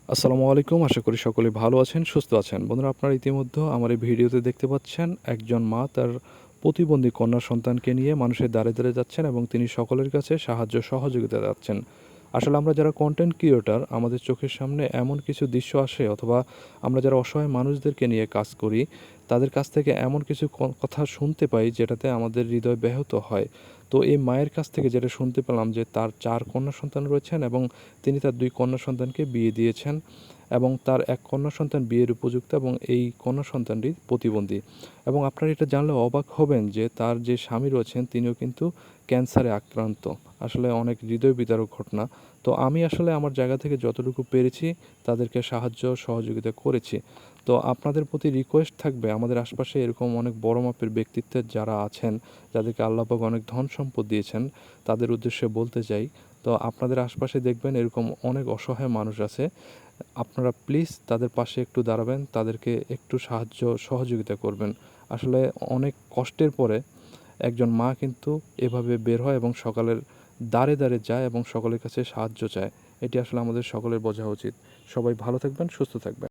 আসসালামু আলাইকুম। আশা করি সকলে ভালো আছেন, সুস্থ আছেন। বন্ধুরা, আপনারা ইতিমধ্যে আমার এই ভিডিওতে দেখতে পাচ্ছেন একজন মা তার প্রতিবন্ধী কন্যা সন্তানকে নিয়ে মানুষের দ্বারে দ্বারে যাচ্ছেন এবং তিনি সকলের কাছে সাহায্য সহযোগিতা চাচ্ছেন। আসলে আমরা যারা কন্টেন্ট ক্রিয়েটর, আমাদের চোখের সামনে এমন কিছু দৃশ্য আসে, অথবা আমরা যারা অসহায় মানুষদেরকে নিয়ে কাজ করি, তাদের কাছ থেকে এমন কিছু কথা শুনতে পাই যেটাতে আমাদের হৃদয় ব্যাহত হয়। তো এই মায়ের কাছ থেকে যেটা শুনতে পেলাম যে তার ৪ কন্যা সন্তান রয়েছেন এবং তিনি তার ২ কন্যা সন্তানকে বিয়ে দিয়েছেন এবং তার ১ কন্যা সন্তান বিয়ের উপযুক্ত এবং এই কন্যা সন্তানটি প্রতিবন্ধী। এবং আপনারা এটা জানলে অবাক হবেন যে তার যে স্বামী রয়েছেন তিনিও কিন্তু ক্যান্সারে আক্রান্ত। আসলে অনেক হৃদয় বিদারক ঘটনা। তো আমি আসলে আমার জায়গা থেকে যতটুকু পেরেছি তাদেরকে সাহায্য সহযোগিতা করেছি। তো আপনাদের প্রতি রিকোয়েস্ট থাকবে, আমাদের আশপাশে এরকম অনেক বড় মাপের ব্যক্তিত্বের যারা আছেন, যাদেরকে আল্লাহ পাক অনেক ধন সম্পদ দিয়েছেন, তাদের উদ্দেশ্যে বলতে চাই, তো আপনাদের আশপাশে দেখবেন এরকম অনেক অসহায় মানুষ আছে। আপনারা প্লিজ তাদের পাশে একটু দাঁড়াবেন, তাদেরকে একটু সাহায্য সহযোগিতা করবেন। আসলে অনেক কষ্টের পরে একজন মা কিন্তু এভাবে বের হয় এবং সকালের দ্বারে দ্বারে যায় এবং সকলের কাছে সাহায্য চায়। এটি আসলে আমাদের সকলের বোঝা উচিত। সবাই ভালো থাকবেন, সুস্থ থাকবেন।